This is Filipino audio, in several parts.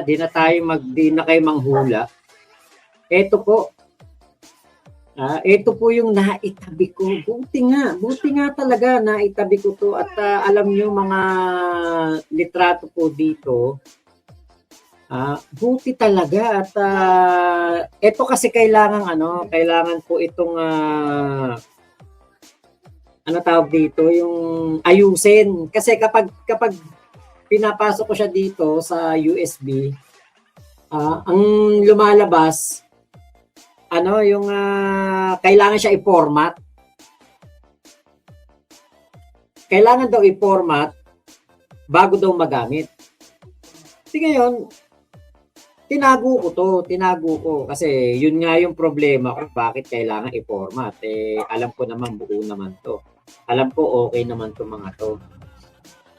di na kayo manghula. Ito po, ito po yung naitabi ko. Buti nga talaga naitabi ko to. At alam niyo mga litrato po dito, buti talaga. At ito kasi kailangan po itong ano tawag dito, yung ayusin. Kasi kapag pinapasok ko siya dito sa USB, ang lumalabas, yung kailangan siya i-format. Kailangan daw i-format bago daw magamit. Kasi ngayon, tinago ko kasi yun nga yung problema ko, bakit kailangan i-format. Alam ko naman buo naman to. Alam ko okay naman to mga to.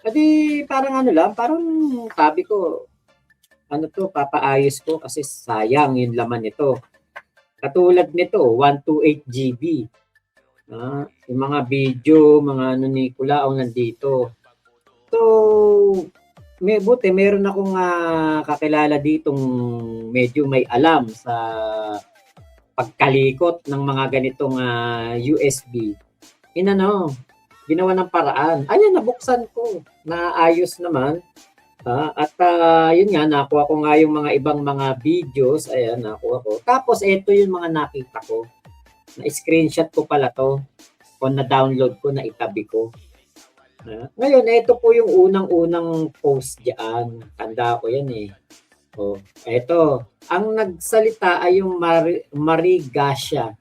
Kasi parang parang sabi ko, papaayos ko kasi sayang yung laman nito. Katulad nito, 128 GB. Yung mga video, mga ni Kulao nandito. So, meron akong kakilala ditong medyo may alam sa pagkalikot ng mga ganitong USB. Ginawa ng paraan. Ayan, nabuksan ko. Naayos naman. At yun nga, nakuha ko nga yung mga ibang mga videos. Ayan, nakuha ko. Tapos, ito yung mga nakita ko. Na-screenshot ko pala to. O na-download ko, na itabi ko. Ngayon, ito po yung unang-unang post dyan. Tanda ko yan eh. Ito. Ang nagsalita ay yung Marie Gasha.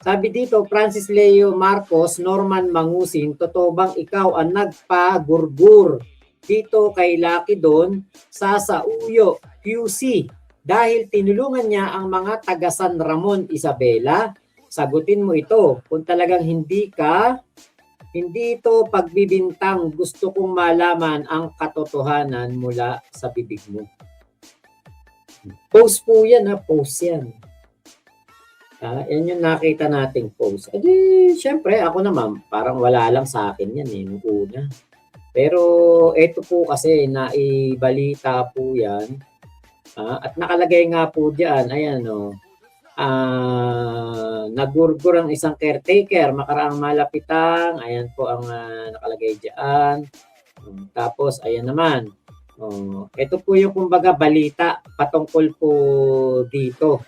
Sabi dito, Francis Leo Marcos, Norman Mangusin, totoo bang ikaw ang nagpagurgur dito kay Lucky Don sa Sauyo, QC dahil tinulungan niya ang mga taga San Ramon, Isabela? Sagutin mo ito. Kung talagang hindi ito pagbibintang, gusto kong malaman ang katotohanan mula sa bibig mo. Post po yan, post yan. Yan yung nakita nating post. Syempre, ako naman, parang wala lang sa akin yan nung una. Pero ito po kasi, naibalita po yan. At nakalagay nga po dyan, ayan nagurgur ang isang caretaker, makaraang malapitang, ayan po ang nakalagay dyan. Tapos, ayan naman. Ito po yung kumbaga balita patungkol po dito.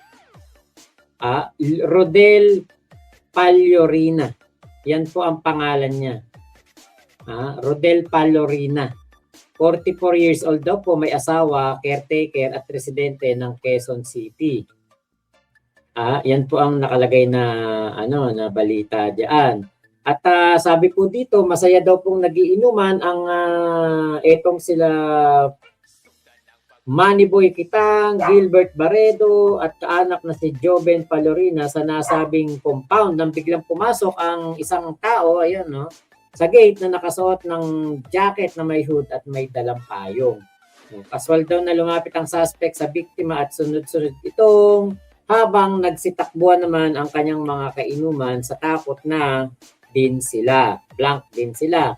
Rodel Pallorina. Yan po ang pangalan niya. Rodel Pallorina. 44 years old daw po, may asawa, caretaker at residente ng Quezon City. Yan po ang nakalagay na na balita diyan. At sabi po dito, masaya daw pong nagiinuman ang etong sila Manny Boy Kitang, Gilbert Barredo at kaanak na si Joven Pallorina sa nasabing compound nang biglang pumasok ang isang tao, ayan sa gate na nakasuot ng jacket na may hood at may dalang payong. Kaswal daw na lumapit ang suspect sa biktima at sunod-sunod itong habang nagsitakbuhan naman ang kanyang mga kainuman sa takot na blank din sila.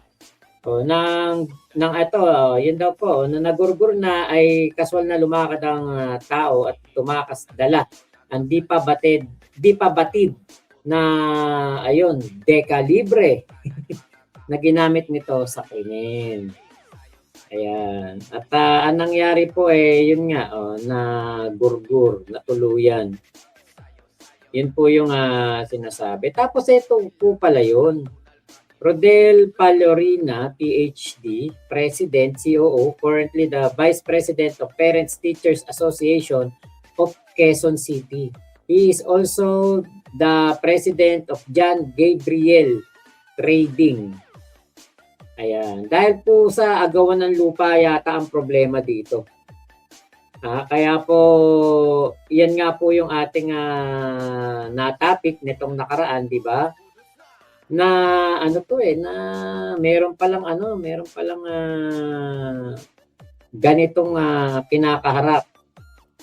Yun daw po, na nagurgur na ay kaswal na lumakad ang tao at tumakas dala ang di pa batid na dekalibre na ginamit nito sa krimen. Ayan. At ang nangyari po yun nga, na gurgur, na tuluyan. Yun po yung sinasabi. Tapos ito po pala yun. Rodel Pallorina, PhD, President, COO, currently the Vice President of Parents Teachers Association of Quezon City. He is also the President of John Gabriel Trading. Ayan. Dahil po sa agawan ng lupa yata ang problema dito. Kaya po, yan nga po yung ating na-topic nitong nakaraan, di ba? Na na meron palang ganitong pinakaharap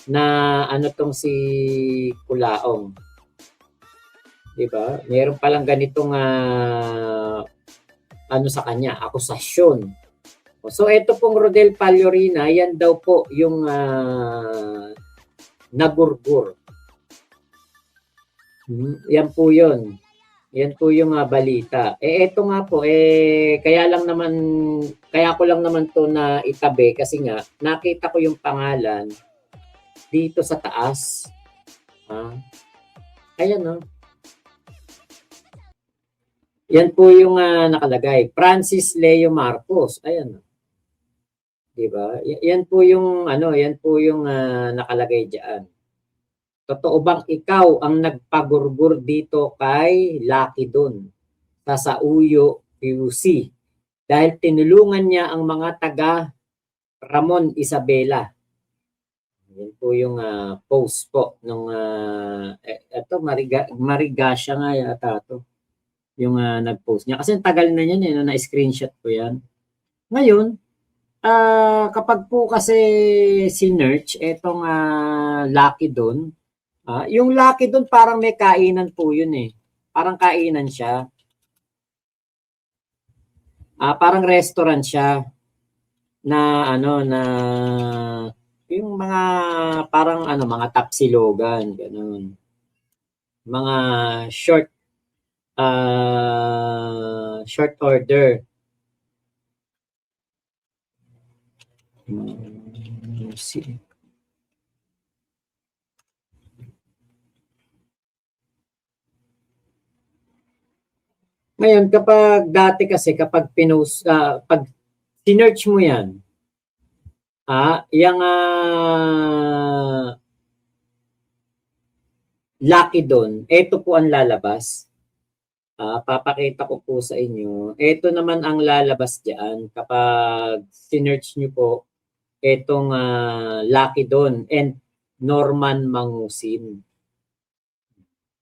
na tong si Kulaong. Di ba? Meron palang ganitong sa kanya, akusasyon So ito pong Rodel Pallorina, yan daw po yung nagurgur. Yan po yun. Yan po yung balita. Ito nga po, kaya ko lang naman to na itabi kasi nga, nakita ko yung pangalan dito sa taas. Ayan, no? Yan po yung nakalagay. Francis Leo Marcos. Ayan, no? Diba? Yan po yung, yan po yung nakalagay diyan. Totoo bang ikaw ang nagpagurgur dito kay Lucky Don sa Sauyo, PUC dahil tinulungan niya ang mga taga Ramon Isabela? Yan po yung post po nung ito Marigasya nga yata to. Yung nag-post niya kasi tagal na yan na-screenshot ko yan. Ngayon, kapag po kasi sinearch etong Lucky Don, yung Lucky Don parang may kainan po yun eh. Parang kainan siya. Parang restaurant siya na na yung mga parang mga tapsilogan, ganun. Mga short order. See. Ngayon, kapag dati kasi, kapag pinost, pag sinearch mo yan, yung Lucky Don, ito po ang lalabas. Papakita ko po sa inyo. Ito naman ang lalabas diyan kapag sinearch nyo po itong Lucky Don and Norman Mangusin.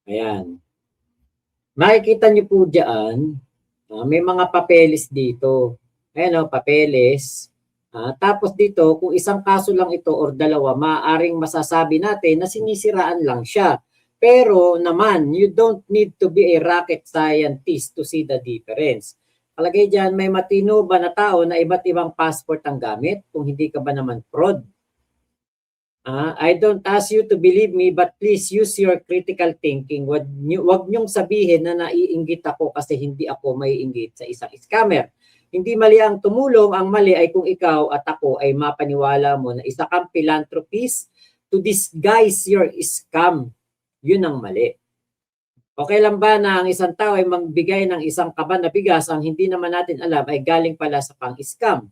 Ayan. Makikita nyo po diyan, may mga papeles dito. Ayan papeles. Tapos dito, kung isang kaso lang ito or dalawa, maaaring masasabi natin na sinisiraan lang siya. Pero naman, you don't need to be a rocket scientist to see the difference. Palagay dyan, may matino ba na tao na iba't ibang passport ang gamit kung hindi ka ba naman fraud? I don't ask you to believe me but please use your critical thinking. Wag niyong sabihin na naiinggit ako kasi hindi ako maiinggit sa isang scammer. Hindi mali ang tumulong, ang mali ay kung ikaw at ako ay mapaniwala mo na isa kang philanthropist to disguise your scam. Yun ang mali. Okay lang ba na ang isang tao ay magbigay ng isang kaban na bigas ang hindi naman natin alam ay galing pala sa pang-scam?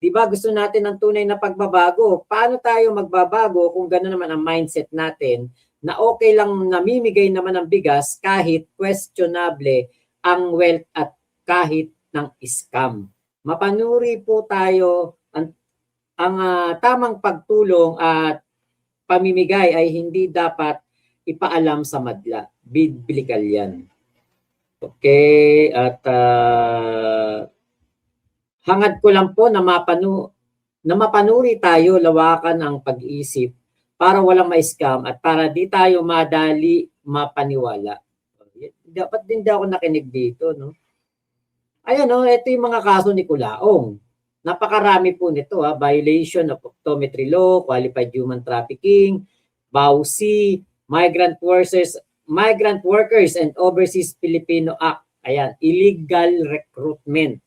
Diba gusto natin ng tunay na pagbabago? Paano tayo magbabago kung gano'n naman ang mindset natin na okay lang namimigay naman ng bigas kahit questionable ang wealth at kahit ng scam? Mapanuri po tayo ang tamang pagtulong at pamimigay ay hindi dapat ipaalam sa madla. Biblical yan. Okay, at hangad ko lang po na mapanuri tayo lawakan ang pag-iisip para walang ma-scam at para di tayo madali mapaniwala. Dapat din daw ako nakinig dito, no? Ayan, ito yung mga kaso ni Culaong. Napakarami po nito, violation of optometry law, qualified human trafficking, BAUC, Migrant Workers and Overseas Filipino Act. Ayan, illegal recruitment.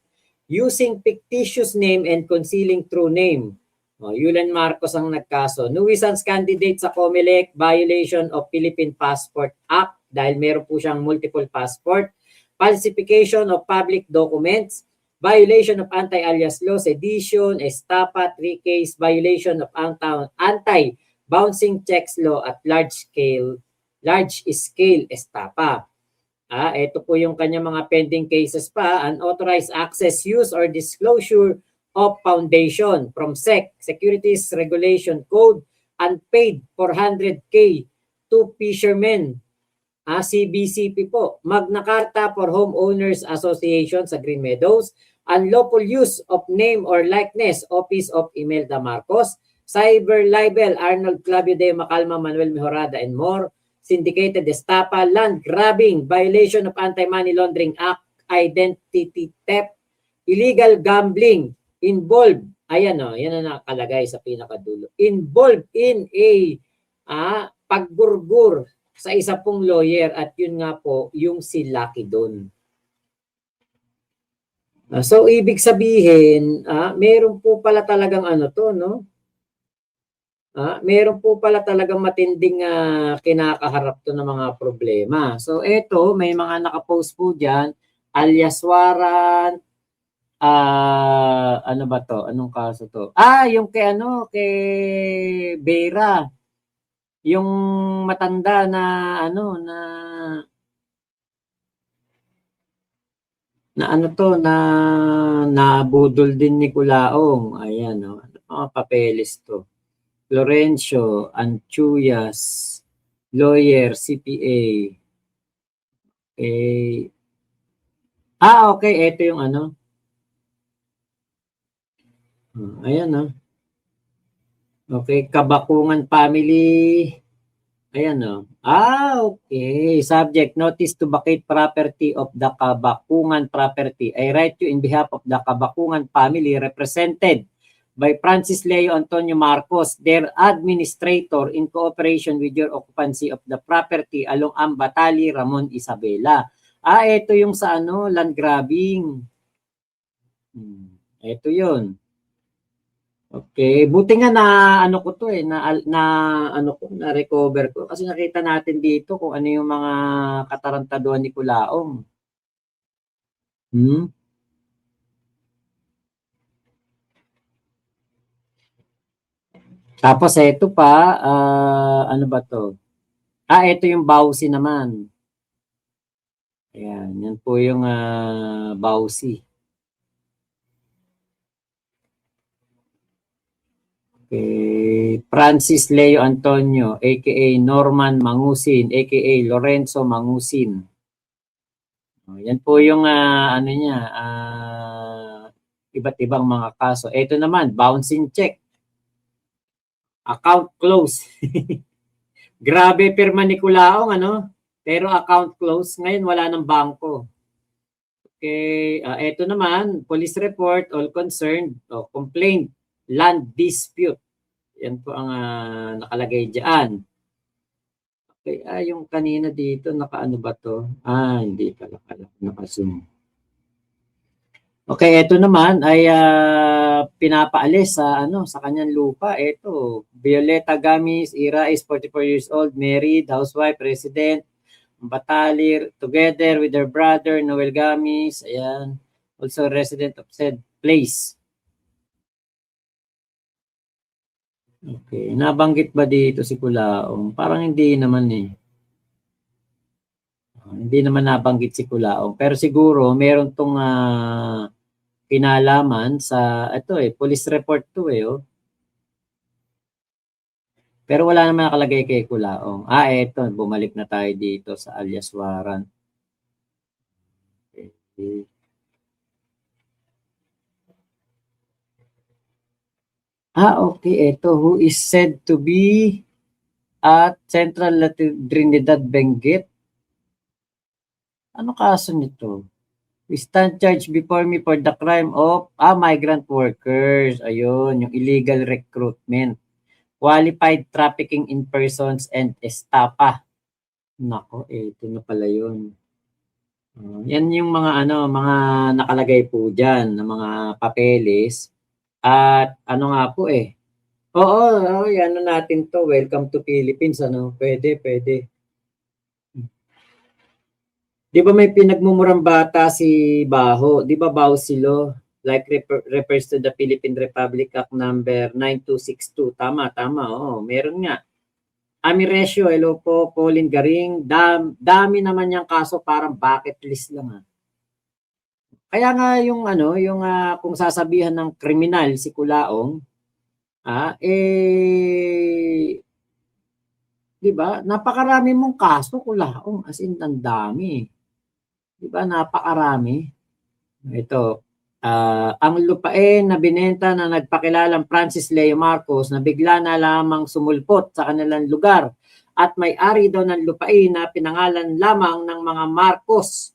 Using fictitious name and concealing true name. Yulan Marcos ang nagkaso. Nuisance candidate sa COMELEC, violation of Philippine Passport Act dahil meron po siyang multiple passport. Falsification of public documents, violation of anti-alias law, sedition, estafa, 3 case, violation of anti-bouncing checks law at large-scale estafa. Ito po yung kanyang mga pending cases pa. Unauthorized access, use, or disclosure of foundation from SEC, Securities Regulation Code, unpaid 400K to fishermen. CBCP po. Magna Carta for Homeowners Association sa Green Meadows. Unlawful use of name or likeness, Office of Imelda Marcos. Cyber libel, Arnold Clavio de Macalma, Manuel Mejorada, and more. Syndicated estafa, land grabbing, violation of Anti-Money Laundering Act, identity theft, illegal gambling, involved, ayan o, yan ang nakalagay sa pinakadulo, involved in a paggurgur sa isa pong lawyer at yun nga po yung si Lucky doon. So ibig sabihin, meron po pala talagang ano to, no? Meron po pala talagang matinding kinakaharap to ng mga problema. So ito, may mga nakapost po diyan, alias warrant, ano ba to? Anong kaso to? Yung kay Vera. Yung matanda na nabudol din ni Culaong. Ayan, no. Mga papeles to. Florencio Anchuyas, lawyer, CPA. Okay, ito yung ayan, no. Okay, Kabakungan family. Ayan, no. Okay. Subject, notice to vacate property of the Kabakungan property. I write you in behalf of the Kabakungan family represented by Francis Leo Antonio Marcos, their administrator, in cooperation with your occupancy of the property along Ambatali, Ramon Isabela. Ito yung sa land grabbing. Ito yun. Okay, buti nga na ko to na recover ko kasi nakita natin dito kung ano yung mga katarantaduhan ni Culaong. Tapos ito pa, ano ba to? Ito yung Bausi naman. Ayan, yan po yung Bausi. Okay. Francis Leo Antonio, aka Norman Mangusin, aka Lorenzo Mangusin. Yan po yung iba't ibang mga kaso. Ito naman, bouncing check. Account close. Grabe pirma ni Culaong, pero account close. Ngayon wala ng bangko. Okay, ito naman, police report, all concerned, complaint, land dispute. Yan po ang nakalagay diyan. Okay, yung kanina dito, nakaano ba to? Hindi pala naka-zoom. Okay, ito naman ay pinapaalis sa kanyang lupa. Ito, Violeta Gamis, Ira is 44 years old, married, housewife, resident, Batalir, together with her brother, Noel Gamis, ayan, also resident of said place. Okay, nabanggit ba dito si Culaong? Parang hindi naman eh. Hindi naman nabanggit si Culaong. Pero siguro, meron tong kinalaman sa, police report to Pero wala naman nakalagay kay Culaong. Ito, bumalik na tayo dito sa alias warrant. Okay. Okay, ito, who is said to be at Central Trinidad Benguet. Ano kaso nito? We stand charged before me for the crime of migrant workers. Ayun, yung illegal recruitment. Qualified trafficking in persons and estafa. Nako, ito na pala yun. Yan yung mga mga nakalagay po diyan na mga papeles. At nga po yan natin to. Welcome to Philippines, Pwede. Di ba may pinagmumurang bata si Baho? Di ba Baho Silo? Like refers to the Philippine Republic Act number 9262. Tama. Meron nga. Ami Resyo, hello po, Pauline Garing. Dami naman yung kaso, parang bucket list lang Kaya nga yung kung sasabihan ng kriminal si Culaong, di ba? Napakarami mong kaso, Culaong, as in ang dami. Di ba? Napakarami. Ito, ang lupain na binenta na nagpakilalang Francis Leo Marcos na bigla na lamang sumulpot sa kanilang lugar at may-ari daw ng lupain na pinangalan lamang ng mga Marcos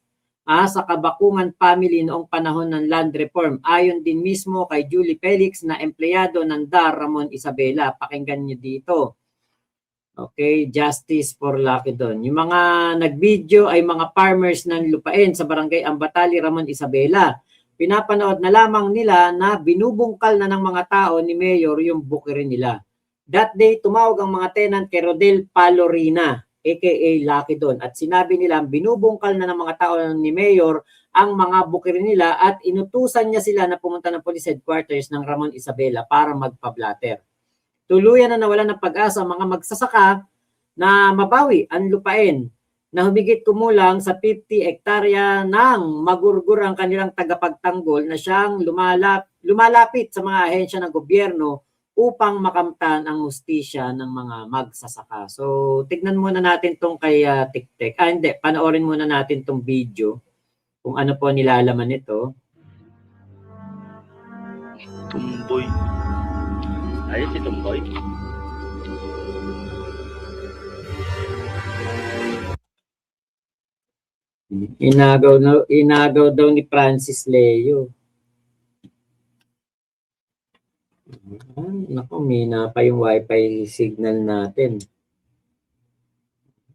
sa Kabakungan family noong panahon ng land reform. Ayon din mismo kay Julie Felix na empleyado ng DAR Ramon Isabela. Pakinggan niyo dito. Okay, justice for Lucky Don. Yung mga nag-video ay mga farmers ng lupain sa barangay Ambatali, Ramon Isabela. Pinapanood na lamang nila na binubungkal na ng mga tao ni Mayor yung bukirin nila. That day, tumawag ang mga tenant kay Rodel Palorina, aka Lucky Don, at sinabi nila binubungkal na ng mga tao ni Mayor ang mga bukirin nila at inutusan niya sila na pumunta ng police headquarters ng Ramon Isabela para magpa-blatter. Tuluyan na nawalan ng pag-asa ang mga magsasaka na mabawi ang lupain na humigit kumulang sa 50 hektarya nang magurgur ang kanilang tagapagtanggol na siyang lumalapit sa mga ahensya ng gobyerno upang makamtan ang hustisya ng mga magsasaka. So, tignan muna natin tong kay Tiktek. Hindi, panoorin muna natin tong video kung ano po nilalaman nito. Tumboy. Ayun si Tumboy. Inagaw daw ni Francis Leo. Naku, mina pa yung wifi signal natin.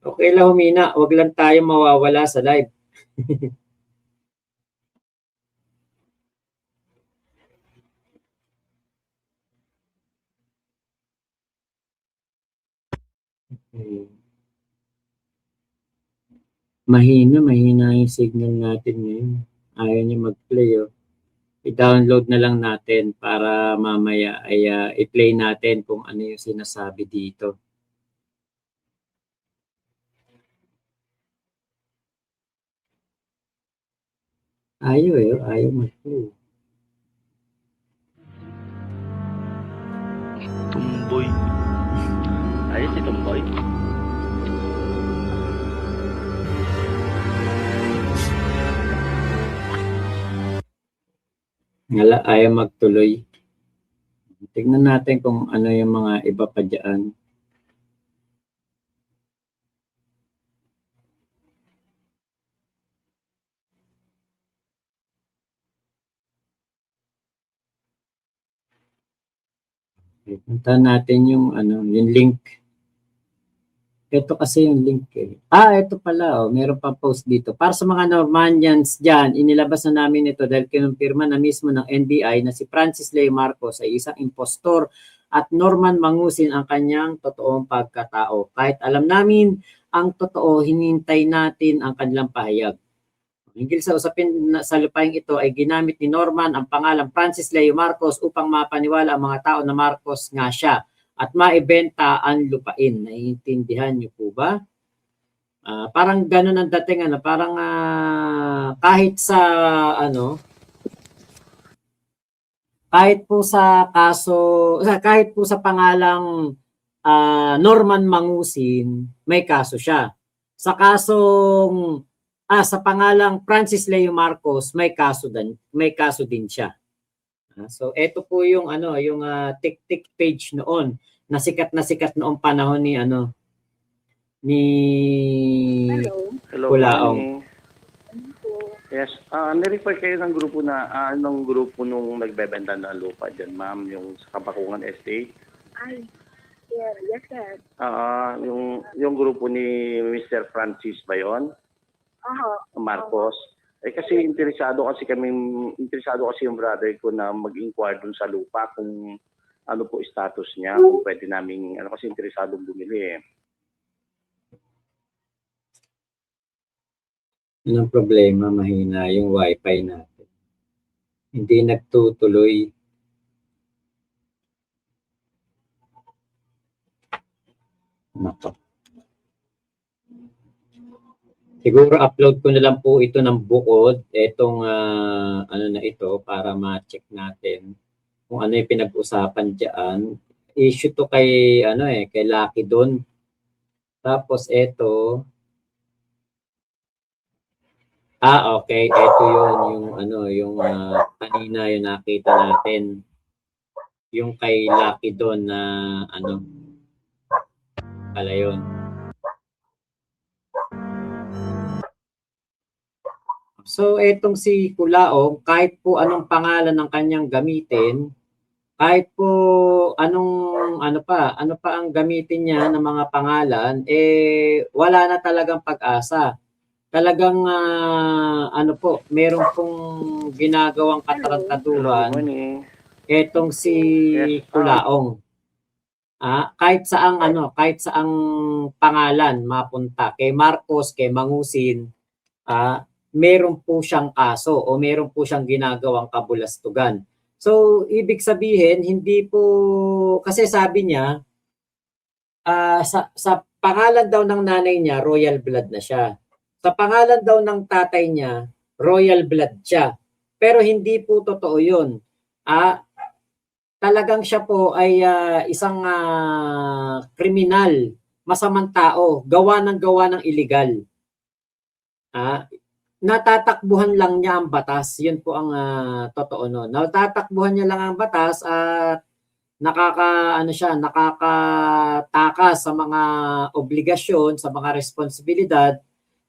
Okay lang humina, wag lang tayo mawawala sa live. Mahina yung signal natin ngayon. Ayaw niya mag-play. Oh. I-download na lang natin para mamaya ay i-play natin kung ano yung sinasabi dito. Ayaw mag-play. Tumboy. Ayun si Tumboy. Ayaw magtuloy. Tignan natin kung ano yung mga iba pa dyan. Punta natin yung yung link. Ito kasi yung link eh. Ito pala meron pa post dito. Para sa mga Normanians diyan, inilabas na namin ito dahil kinumpirma na mismo ng NBI na si Francis Leo Marcos ay isang impostor at Norman Mangusin ang kanyang totoong pagkatao. Kahit alam namin ang totoo, hinintay natin ang kanilang pahayag. Hinggil sa usapin sa lupaing ito ay ginamit ni Norman ang pangalang Francis Leo Marcos upang mapaniwala ang mga tao na Marcos nga siya at maibenta ang lupain. Naiintindihan niyo po ba? Parang gano'n ang dating parang kahit sa kahit po sa kaso, kahit po sa pangalang Norman Mangusin, may kaso siya. Sa kasong sa pangalang Francis Leo Marcos, may kaso din siya. So ito po yung yung TikTok page noon, na sikat noong panahon ni ni Hello. Kulaong. Yes, nirefer kayo ng grupo na anong grupo nung nagbebenta ng lupa diyan, ma'am, yung sa Kabakungan Estate? Yes, sir. Yung grupo ni Mr. Francis ba yun? Marcos. Kasi interesado kasi yung brother ko na mag-inquire dun sa lupa kung ano po status niya, kung pwede namin, kasi interesado bumili eh. Yun ang problema, mahina yung wifi natin. Hindi nagtutuloy. Nako. Siguro upload ko na lang po ito ng bukod, itong na ito para ma-check natin kung ano yung pinag-usapan diyan. Issue to kay kay Lucky Don. Tapos ito okay, ito yung kanina yung nakita natin. Yung kay Lucky Don na pala yun. So etong si Kulaong, kahit po anong pangalan ng kanyang gamitin, kahit po ano pa ang gamitin niya ng mga pangalan, wala na talagang pag-asa. Talagang meron pong ginagawang Good katarantaduhan morning. etong si Yes. Kulaong. Kahit saang pangalan mapunta, kay Marcos, kay Mangusin, meron po siyang kaso o meron po siyang ginagawang kabulastugan. So, ibig sabihin, hindi po, kasi sabi niya, sa pangalan daw ng nanay niya, royal blood na siya. Sa pangalan daw ng tatay niya, royal blood siya. Pero hindi po totoo yun. Talagang siya po ay isang kriminal, masamang tao, gawa ng illegal. Natatakbuhan lang niya ang batas. Yun po ang totoo no. Natatakbuhan niya lang ang batas at nakakatakas sa mga obligasyon, sa mga responsibilidad.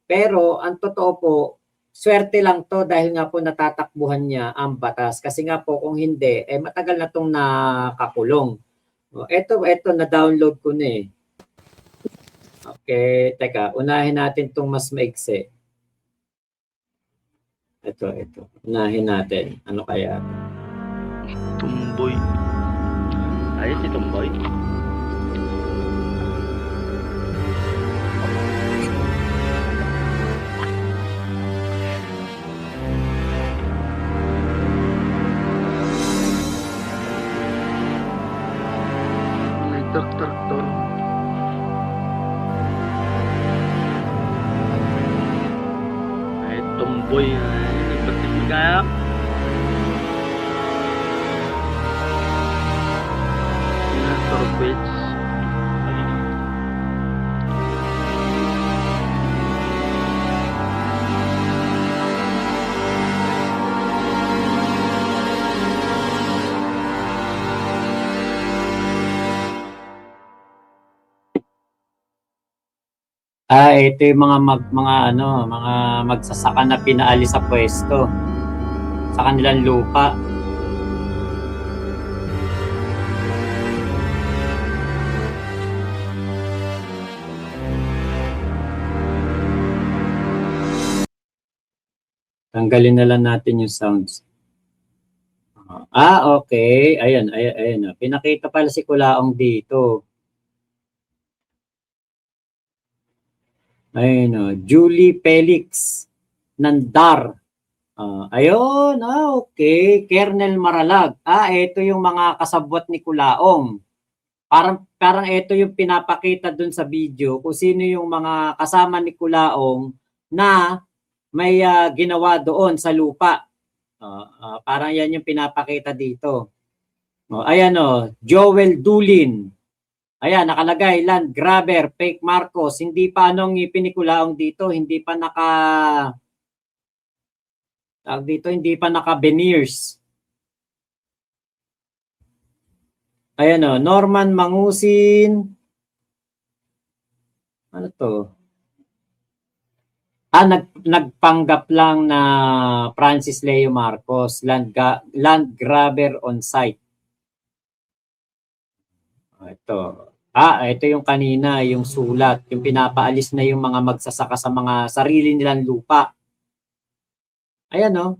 Pero ang totoo po, swerte lang to dahil nga po natatakbuhan niya ang batas. Kasi nga po kung hindi, matagal na tong nakakulong. Ito na-download ko na eh. Okay, teka, unahin natin tong mas maigsi. Ito. Unahin natin. Ano kaya? Tumboy. Ayun si Tumboy. May traktor. Ay, Tumboy. Ay, ba't magkaya? Torquets. Ito yung mga magsasaka na pinaalis sa pwesto sa kanilang lupa. Tanggalin na lang natin yung sounds. Okay. Ayan. Pinakita pala si Kulaong dito. Ayun, Julie Felix Nandar. Ayun, okay. Kernel Maralag. Ito yung mga kasabwat ni Kulaong. Parang ito yung pinapakita dun sa video kung sino yung mga kasama ni Kulaong na may ginawa doon sa lupa. Parang yan yung pinapakita dito. Ayan Joel Dulin. Ayan, nakalagay, land grabber, fake Marcos. Hindi pa ipinikulang dito, hindi pa naka-veneers. Ayan Norman Mangusin. Ano to? Nagpanggap lang na Francis Leo Marcos, land grabber on site. Ito yung kanina, yung sulat, yung pinapaalis na yung mga magsasaka sa mga sarili nilang lupa. Ayan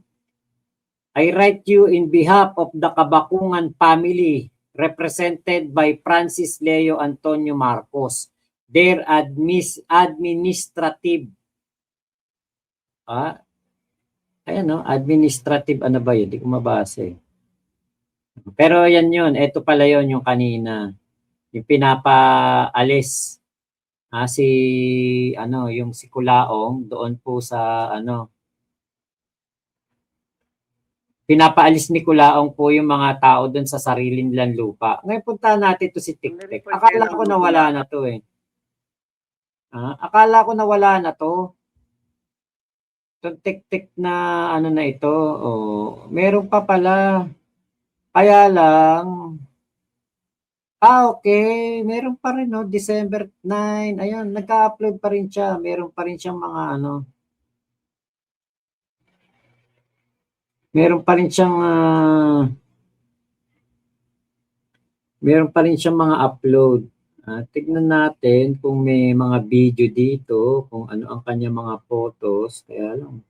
I write you in behalf of the Kabakungan family represented by Francis Leo Antonio Marcos, their administrative. Administrative ano ba yun? Hindi ko mabasa eh. Pero yan yun. Ito pala yun yung kanina. Yung pinapaalis yung si Kulaong doon po sa pinapaalis ni Kulaong po yung mga tao doon sa sarili nilang lupa. Ngayon punta natin to si Tiktik. Akala ko nawala na to eh. Akala ko nawala na to. Itong Tiktik na na ito. Meron pa pala. Kaya lang okay. Meron pa rin December 9. Ayun, nagka-upload pa rin siya. Meron pa rin siyang mga meron pa rin siyang mga upload. Tignan natin kung may mga video dito, kung ano ang kanya mga photos. Kaya lang,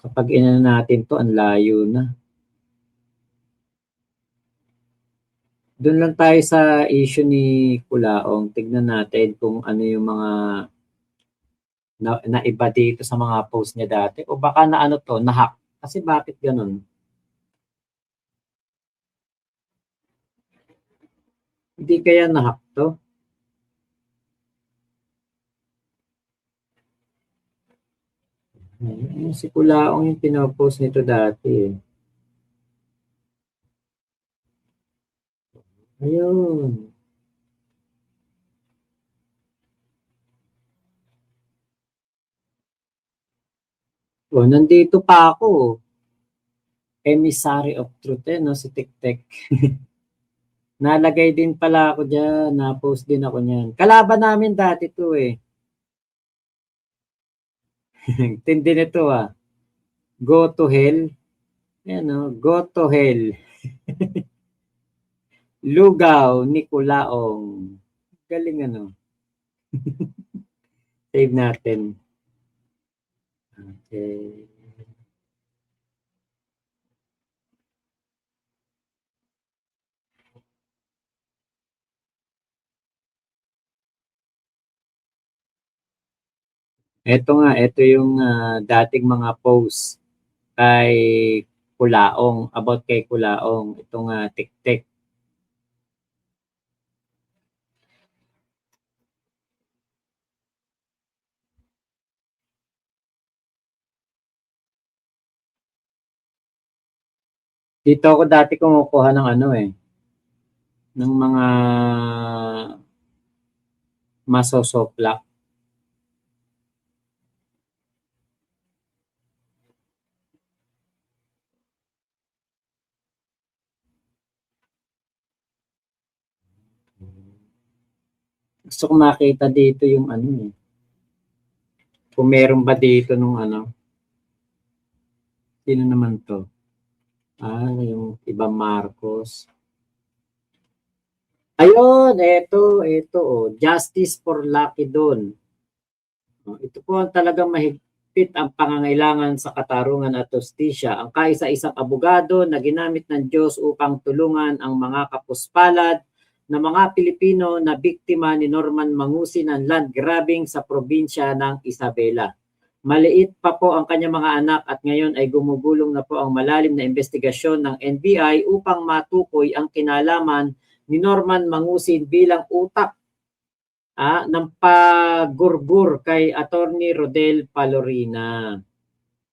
kapag inano natin to, ang layo na. Doon lang tayo sa issue ni Kulaong. Tignan natin kung ano yung mga na iba dito sa mga post niya dati. O baka na ano to, na-hack. Kasi bakit ganun? Hindi kaya na-hack to? Si Kulaong yung pinopost nito dati. Ayun. O, nandito pa ako. Emissary of Truth, no? Si Tiktek. Nalagay din pala ako dyan. Na-post din ako niyan. Kalaban namin dati to eh. Tindi nito Go to hell. Ayan go to hell. Lugaw ni Kulaong. Galing Save natin. Okay. Ito yung dating mga posts kay Kulaong, about kay Kulaong. Itong Tiktek. Dito ako dati kumukuha ng ng mga masosoplak. Gusto ko makita dito yung kung meron ba dito nung sino naman to? Yung ibang Marcos. Ayun, ito Justice for Lucky Don. Ito po ang talagang mahigpit ang pangangailangan sa katarungan at hustisya. Ang kaisa-isang abogado na ginamit ng Diyos upang tulungan ang mga kapuspalad na mga Pilipino na biktima ni Norman Mangusin ng land grabbing sa probinsya ng Isabela. Maliit pa po ang kanyang mga anak at ngayon ay gumugulong na po ang malalim na investigasyon ng NBI upang matukoy ang kinalaman ni Norman Mangusin bilang utak ng pagurgur kay Attorney Rodel Palorina,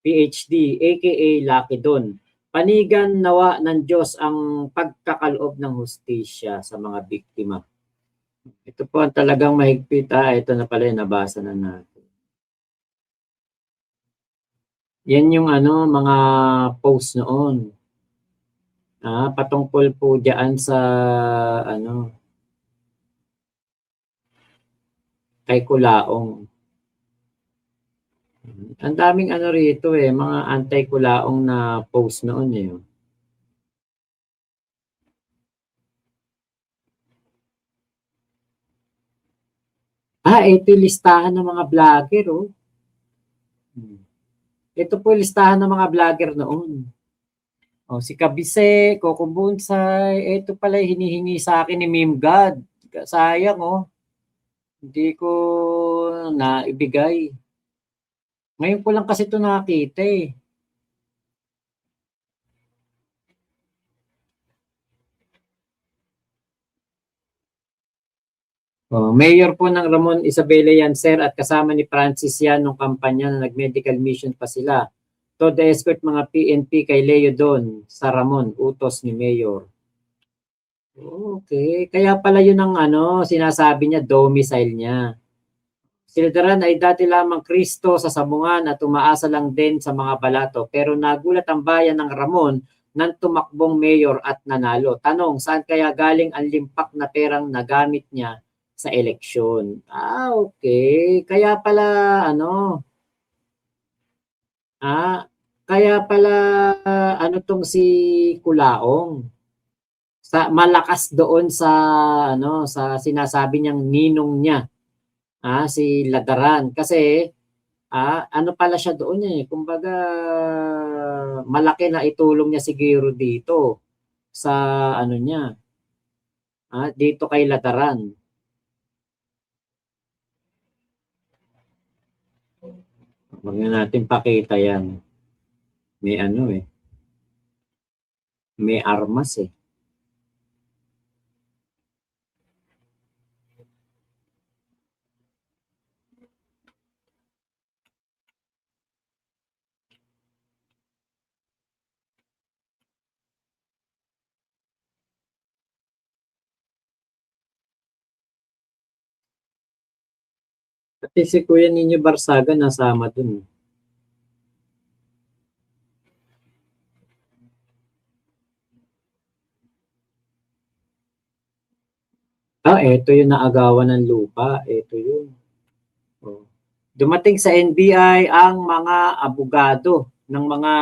PhD, aka Lucky Don. Panigan nawa ng Diyos ang pagkakaloob ng hustisya sa mga biktima. Ito po ang talagang mahigpit. Ito na pala yung nabasa na natin. Yan yung mga post noon. Patungkol po diyan sa kay Kulaong. Ang daming rito mga anti-Kulaong na post noon ito yung listahan ng mga vlogger Ito po yung listahan ng mga vlogger noon. Si Kabise, Coco Bonsai, ito pala hinihingi sa akin ni Meme God. Sayang hindi ko naibigay. Ngayon ko lang kasi ito nakita Mayor po ng Ramon Isabela yan, sir, at kasama ni Francis yan nung kampanya na nag-medical mission pa sila. To the escort mga PNP kay Leo Don sa Ramon, utos ni Mayor. Okay, kaya pala yun ang sinasabi niya, domicile niya. Si Sildaran ay dati lamang Kristo sa sabungan at umaasa lang din sa mga balato. Pero nagulat ang bayan ng Ramon nang tumakbong mayor at nanalo. Tanong, saan kaya galing ang limpak na perang nagamit niya sa eleksyon? Okay. Kaya pala, kaya pala ano tong si Kulaong. Malakas doon sa ano sa sinasabi niyang ninong niya, si Ladaran kasi ano pala siya doon kumbaga malaki na itulong niya siguro dito sa ano niya, dito kay Ladaran. Huwag na natin pakita yan. May ano may armas Pati si Kuya Nino Barsaga nasama dun. Eto yung naagawan ng lupa. Eto yun. Dumating sa NBI ang mga abogado ng mga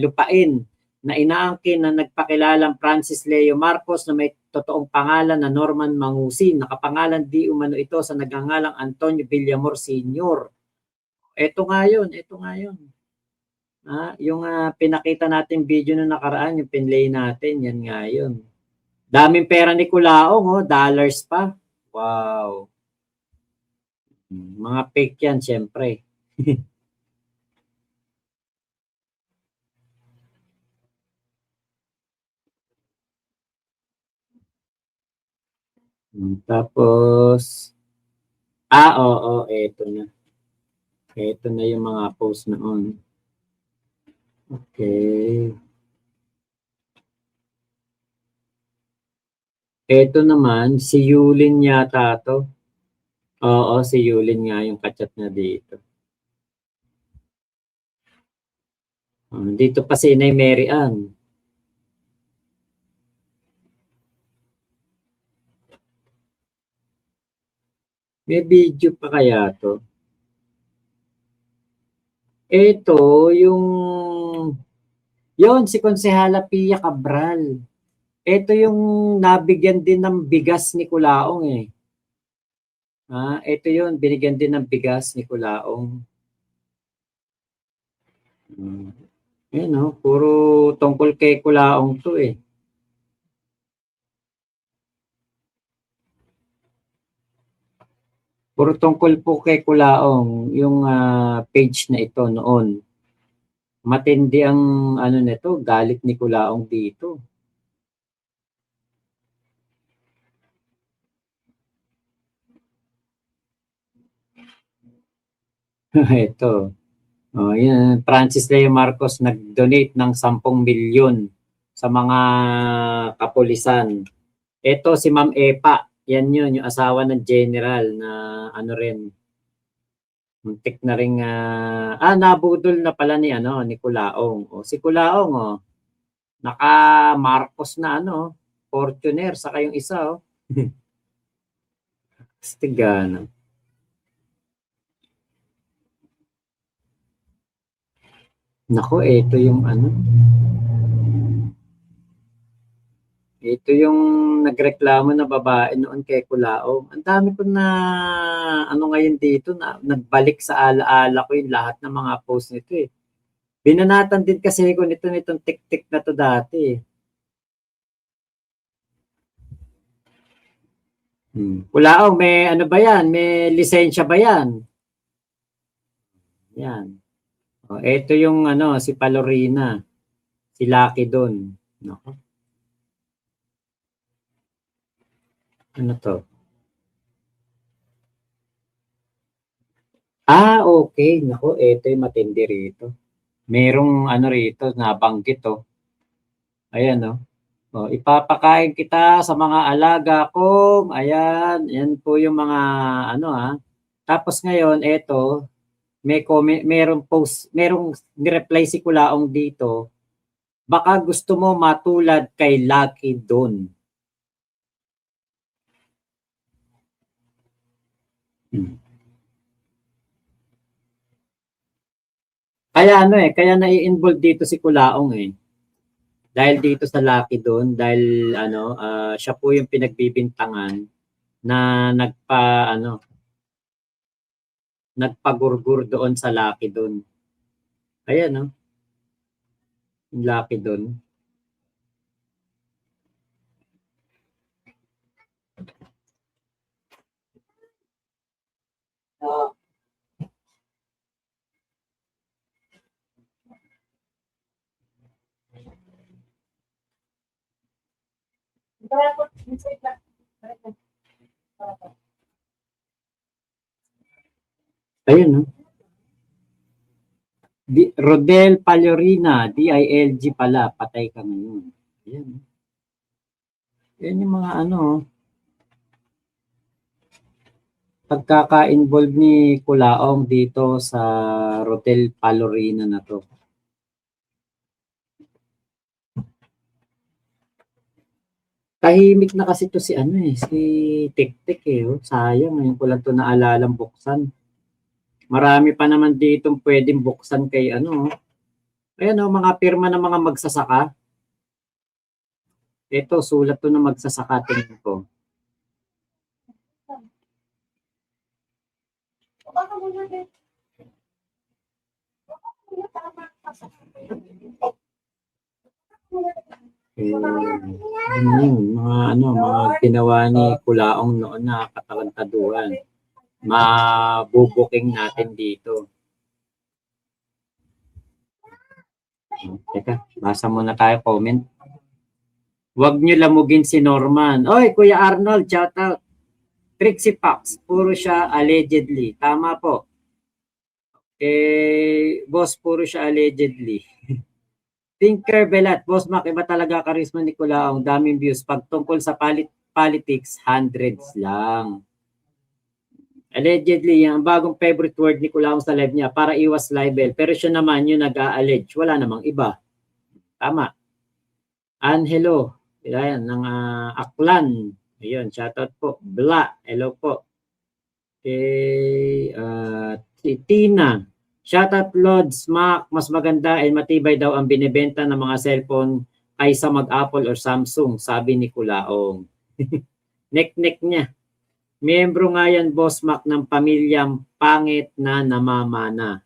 lupain na inaangkin na nagpakilalang Francis Leo Marcos na may totoong pangalan na Norman Mangusin. Nakapangalan di umano ito sa nagngangalang Antonio Villamor Sr. Ito nga yun. Yung pinakita natin video na nakaraan, yung pinlay natin, yan nga yun. Daming pera ni Kulaong, dollars pa. Wow. Mga fake yan, syempre. Tapos, oo, eto na. Eto na yung mga post noon. Okay. Eto naman, si Yulin yata to. Oo, si Yulin nga yung kachat na dito. Dito pa si Inay Mary Ann. May video pa kaya to? Ito, yun, si Konsehala Pia Cabral. Ito yung nabigyan din ng bigas ni Kulaong ito yun, binigyan din ng bigas ni Kulaong. Puro tungkol kay Kulaong to Puro tungkol po kay Kulaong yung page na ito noon. Matindi ang ano nito, galit ni Kulaong dito. Ito. Yan, Francis Leo Marcos nag-donate ng 10 milyon sa mga kapulisan. Ito si Ma'am Epa, yan yun, yung asawa ng general na ano rin. Muntik na ring nabudol na pala ni Kulaong. Si Kulaong naka Marcos na Fortuner saka yung isa Stigana. Nako, ito yung Ito yung nagreklamo na babae noon kay Kulaong. Ang dami ko na ngayon dito na nagbalik sa alaala ko yung lahat ng mga post nito Binanatan din kasi ko nitong tik-tik na to dati Kulaong, may ano ba yan? May lisensya ba yan? Yan. Ito yung si Palorina. Si Lucky doon. Nako. Ano to? Okay. Nako, ito yung matindi rito. Merong rito, nabanggit Ayan ipapakain kita sa mga alaga ko. Ayan, yan po yung mga Tapos ngayon, ito, may comment, merong ni-reply si Kulaong dito. Baka gusto mo matulad kay Lucky doon. Kaya kaya nai-involve dito si Kulaong eh. Dahil dito sa Lucky doon, dahil siya po yung pinagbibintangan na nagpagurgur doon sa Lucky doon. Ayan no, yung Lucky doon. Ayun no. Rodel Palorina, DILG pala, patay ka ngayon. Ayan. Yan yung mga pagkaka-involve ni Kulaong dito sa Rodel Palorina na to. Tahimik na kasi to si si Tik-Tik oh. Sayang, ngayon ko lang to naalalang buksan. Marami pa naman dito pwedeng buksan kay Ayan mga pirma ng mga magsasaka. Ito, sulat to na magsasaka tingin ko. Mga ginawa ni Kulaong noon na katalantaduhan. Mabubuking natin dito. Teka, basa muna tayo comment. Huwag nyo lamugin si Norman. Oy, Kuya Arnold, shout out. Trixie Pax, puro siya allegedly. Tama po. Boss, puro siya allegedly. Tinker Belat, Boss Mac, iba talaga karisma ni Kulaong. Daming views. Pag tungkol sa politics, hundreds lang. Allegedly, ang bagong favorite word ni Kulaong sa live niya para iwas libel. Pero siya naman yung nag-a-allege. Wala namang iba. Tama. Hello. Ayan, ng Aklan. Ayun, shoutout po. Bla, hello po. Si Tina. Shoutout Lods, Mac. Mas maganda at matibay daw ang binibenta ng mga cellphone kaysa mag-Apple or Samsung, sabi ni Kulaong. Nek-nek niya. Miyembro nga yan, Boss Mac, ng pamilyang pangit na namamana.